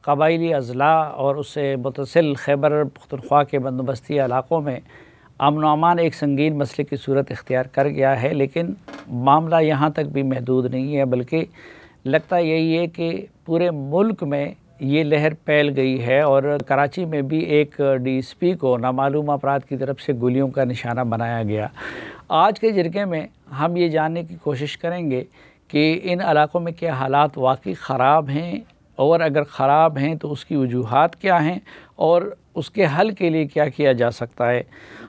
قبائلی اضلاع اور اس سے متصل خیبر پختونخوا کے بندوبستی علاقوں میں امن و امان ایک سنگین مسئلے کی صورت اختیار کر گیا ہے، لیکن معاملہ یہاں تک بھی محدود نہیں ہے، بلکہ لگتا یہی ہے کہ پورے ملک میں یہ لہر پھیل گئی ہے اور کراچی میں بھی ایک ڈی ایس پی کو نامعلوم افراد کی طرف سے گولیوں کا نشانہ بنایا گیا۔ آج کے جرگے میں ہم یہ جاننے کی کوشش کریں گے کہ ان علاقوں میں کیا حالات واقعی خراب ہیں، اور اگر خراب ہیں تو اس کی وجوہات کیا ہیں اور اس کے حل کے لیے کیا کیا جا سکتا ہے۔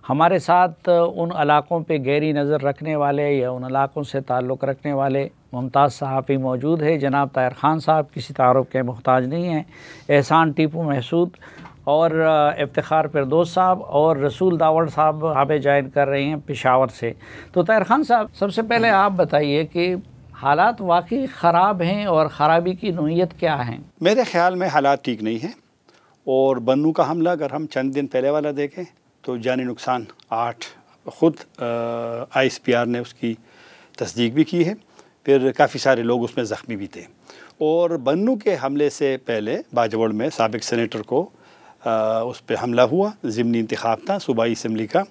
ہمارے ساتھ ان علاقوں پہ گہری نظر رکھنے والے یا ان علاقوں سے تعلق رکھنے والے ممتاز صحافی موجود ہے۔ جناب طاہر خان صاحب کسی تعارف کے محتاج نہیں ہیں، احسان ٹیپو محسود اور افتخار فردوس صاحب اور رسول داوڑ صاحب ہمیں جوائن کر رہے ہیں پشاور سے۔ تو طاہر خان صاحب، سب سے پہلے آپ بتائیے کہ حالات واقعی خراب ہیں اور خرابی کی نوعیت کیا ہیں؟ میرے خیال میں حالات ٹھیک نہیں ہیں، اور بنو کا حملہ اگر ہم چند دن پہلے والا دیکھیں تو جانی نقصان 8 خود ISPR نے اس کی تصدیق بھی کی ہے، پھر کافی سارے لوگ اس میں زخمی بھی تھے۔ اور بنو کے حملے سے پہلے باجوڑ میں سابق سینیٹر کو اس پہ حملہ ہوا، ضمنی انتخاب تھا صوبائی اسمبلی کا،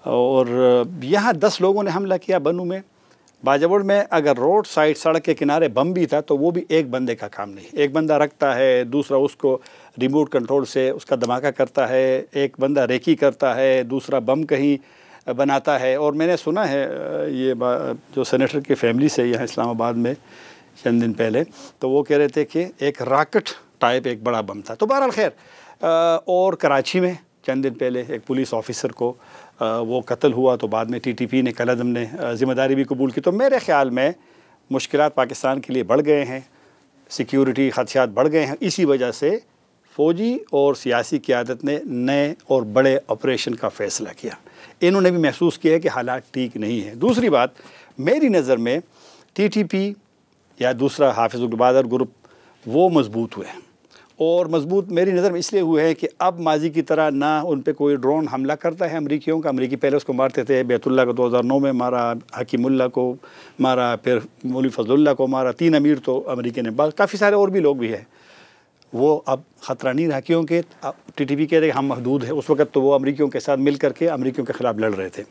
اور یہاں 10 لوگوں نے حملہ کیا بنو میں۔ باجوڑ میں اگر روڈ سائڈ سڑک کے کنارے بم بھی تھا تو وہ بھی ایک بندے کا کام نہیں، ایک بندہ رکھتا ہے، دوسرا اس کو ریموٹ کنٹرول سے اس کا دھماکہ کرتا ہے، ایک بندہ ریکی کرتا ہے، دوسرا بم کہیں بناتا ہے۔ اور میں نے سنا ہے یہ جو سینیٹر کی فیملی سے یہاں اسلام آباد میں چند دن پہلے، تو وہ کہہ رہے تھے کہ ایک راکٹ ٹائپ ایک بڑا بم تھا۔ تو بہرحال خیر، اور کراچی میں چند دن پہلے ایک پولیس آفیسر کو وہ قتل ہوا، تو بعد میں TTP نے کالعدم نے ذمہ داری بھی قبول کی۔ تو میرے خیال میں مشکلات پاکستان کے لیے بڑھ گئے ہیں، سیکیورٹی خدشات بڑھ گئے ہیں، اسی وجہ سے فوجی اور سیاسی قیادت نے نئے اور بڑے آپریشن کا فیصلہ کیا۔ انہوں نے بھی محسوس کیا کہ حالات ٹھیک نہیں ہیں۔ دوسری بات، میری نظر میں TTP یا دوسرا حافظ البادر گروپ وہ مضبوط ہوئے ہیں، اور مضبوط میری نظر میں اس لیے ہوئے ہیں کہ اب ماضی کی طرح نہ ان پہ کوئی ڈرون حملہ کرتا ہے امریکیوں کا۔ امریکی پہلے اس کو مارتے تھے، بیت اللہ کو 2009 میں مارا، حکیم اللہ کو مارا، پھر مولوی فضل اللہ کو مارا، 3 امیر تو امریکی نے، کافی سارے اور بھی لوگ بھی ہیں۔ وہ اب خطرہ نہیں رہا، کیونکہ TTP کہہ رہے کہ ہم محدود ہیں۔ اس وقت تو وہ امریکیوں کے ساتھ مل کر کے امریکیوں کے خلاف لڑ رہے تھے۔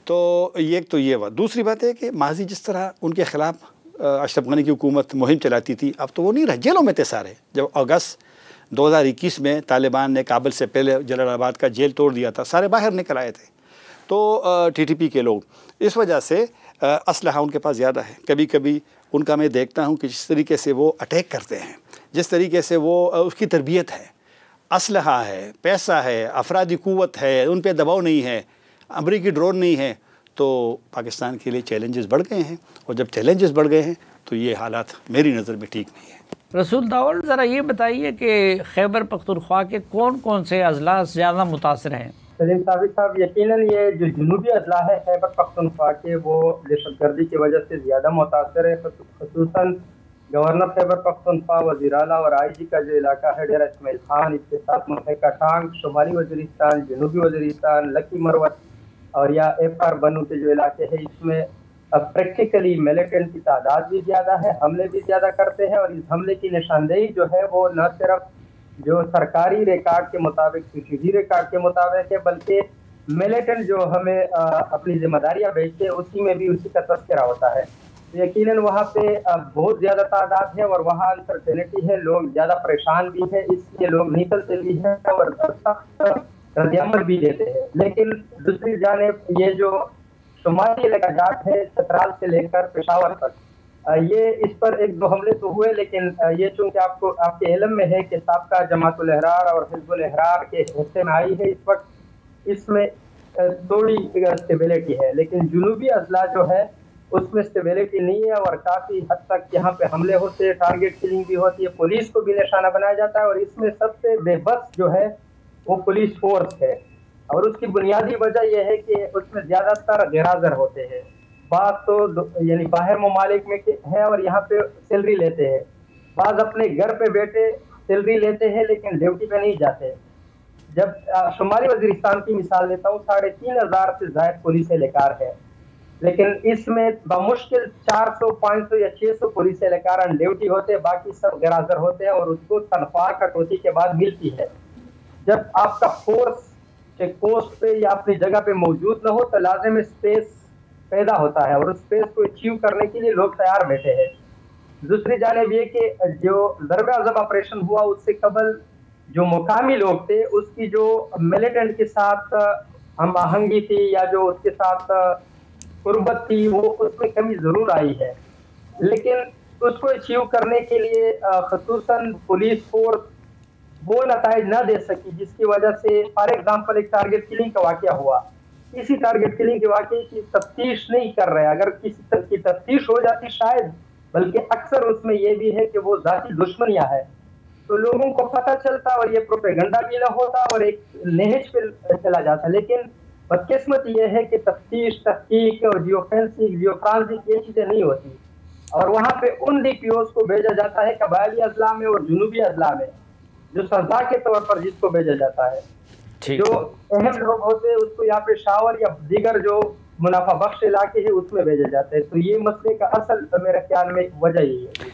تو یہ بات۔ دوسری بات ہے کہ ماضی جس طرح ان کے خلاف اشرف غنی کی حکومت مہم چلاتی تھی، اب تو وہ نہیں رہا، جیلوں میں تھے سارے۔ جب اگست 2021 میں طالبان نے کابل سے پہلے جلال آباد کا جیل توڑ دیا تھا، سارے باہر نکل آئے تھے۔ تو TTP کے لوگ اس وجہ سے اسلحہ ان کے پاس زیادہ ہے۔ کبھی کبھی ان کا میں دیکھتا ہوں کہ جس طریقے سے وہ اٹیک کرتے ہیں، جس طریقے سے وہ اس کی تربیت ہے، اسلحہ ہے، پیسہ ہے، افرادی قوت ہے، ان پہ دباؤ نہیں ہے، امریکی ڈرون نہیں ہے، تو پاکستان کے لیے چیلنجز بڑھ گئے ہیں، اور جب چیلنجز بڑھ گئے ہیں تو یہ حالات میری نظر میں ٹھیک نہیں ہیں۔ رسول داوڑ، ذرا یہ بتائیے کہ خیبر پختونخوا کے کون کون سے اضلاع زیادہ متاثر ہیں؟ سلیم صاحب، یقیناً یہ جو جنوبی اضلاع ہے خیبر پختونخوا کے، وہ دہشت گردی کی وجہ سے زیادہ متاثر ہے، خصوصاً گورنر خیبر پختونخوا، وزیر اعلیٰ اور IG کا جو علاقہ ہے، ڈیرہ اسماعیل خان، اس کے ساتھ ملحقہ ٹانگ، شمالی وزیرستان، جنوبی وزیرستان، لکی مروت اور یا FR بنو کے جو علاقے ہیں، اس میں اب پریکٹیکلی ملیٹنٹ کی تعداد بھی زیادہ ہے، حملے بھی زیادہ کرتے ہیں، اور اس حملے کی نشاندہی جو ہے وہ نہ صرف جو سرکاری ریکارڈ کے مطابق، CCTV ریکارڈ کے مطابق ہے، بلکہ ملیٹنٹ جو ہمیں اپنی ذمہ داریاں بھیجتے ہیں اسی میں بھی اسی کا تذکرہ ہوتا ہے۔ یقیناً وہاں پہ بہت زیادہ تعداد ہے، اور وہاں انسرٹینٹی ہے، لوگ زیادہ پریشان بھی ہیں، اس لیے لوگ نکلتے بھی ہیں اور سخت رد عمل بھی دیتے ہیں۔ لیکن دوسری جانب یہ جو شمالی علاقہ جات ہے، چترال سے لے کر پشاور تک، یہ اس پر 1-2 حملے تو ہوئے، لیکن یہ چونکہ آپ کے علم میں ہے کہ سابقہ جماعت الاحرار اور حزب الاحرار کے حصے میں آئی ہے، اس وقت اس میں تھوڑی اسٹیبلٹی ہے، لیکن جنوبی اضلاع جو ہے اس میں اسٹیبلٹی نہیں ہے، اور کافی حد تک یہاں پہ حملے ہوتے ہیں، ٹارگیٹ کلنگ بھی ہوتی ہے، پولیس کو بھی نشانہ بنایا جاتا ہے، اور اس میں سب سے بے بس جو ہے وہ پولیس فورس ہے، اور اس کی بنیادی وجہ یہ ہے کہ اس میں زیادہ تر غیرحاضر ہوتے ہیں۔ بعض تو یعنی باہر ممالک میں ہیں اور یہاں پہ سیلری لیتے ہیں، بعض اپنے گھر پہ بیٹھے سیلری لیتے ہیں لیکن ڈیوٹی پہ نہیں جاتے۔ جب شمالی وزیرستان کی مثال لیتا ہوں، 3500 سے زائد پولیس اہلکار ہے، لیکن اس میں بمشکل 400 500 یا 600 پولیس اہلکاران ڈیوٹی ہوتے ہیں، باقی سب غیر حاضر ہوتے ہیں اور اس کو تنخواہ کٹوتی کے بعد ملتی ہے. جب آپ کا فورس چیک پوسٹ پہ یا اپنی جگہ پہ موجود نہ ہو تو لازم اسپیس پیدا ہوتا ہے اور اس اسپیس کو اچیو کرنے کے لیے لوگ تیار بیٹھے ہیں. دوسری جانب یہ کہ جو ضرب عضب آپریشن ہوا اس سے قبل جو مقامی لوگ تھے اس کی جو ملیٹنٹ کے ساتھ ہم آہنگی تھی یا جو اس کے ساتھ قربت تھی وہ اس میں کمی ضرور آئی ہے، لیکن اس کو اچیو کرنے کے لیے خصوصاً پولیس فورس وہ نتائج نہ دے سکی، جس کی وجہ سے فار ایگزامپل ایک ٹارگٹ کلنگ کا واقعہ ہوا. کسی ٹارگٹ کلنگ کے واقعے کی تفتیش نہیں کر رہے. اگر کسی کی تفتیش ہو جاتی شاید، بلکہ اکثر اس میں یہ بھی ہے کہ وہ ذاتی دشمنیاں ہے، تو لوگوں کو پتہ چلتا اور یہ پروپیگنڈا بھی نہ ہوتا اور ایک نہج پہ چلا جاتا. لیکن بدقسمت یہ ہے کہ تفتیش، تحقیق اور جیو فینسنگ، جیو فرانسک یہ چیزیں نہیں ہوتی اور وہاں پہ ان ڈی پی اوز کو بھیجا جاتا ہے قبائلی اضلاع میں اور جنوبی اضلاع میں، جو سزا کے طور پر جس کو بھیجا جاتا ہے. جو اہم لوگ ہوتے ہیں اس کو یہاں پہ شاور یا دیگر جو منافع بخش علاقے ہیں اس میں بھیجے جاتے ہیں. تو یہ مسئلے کا اصل میرے خیال میں وجہ یہی ہے.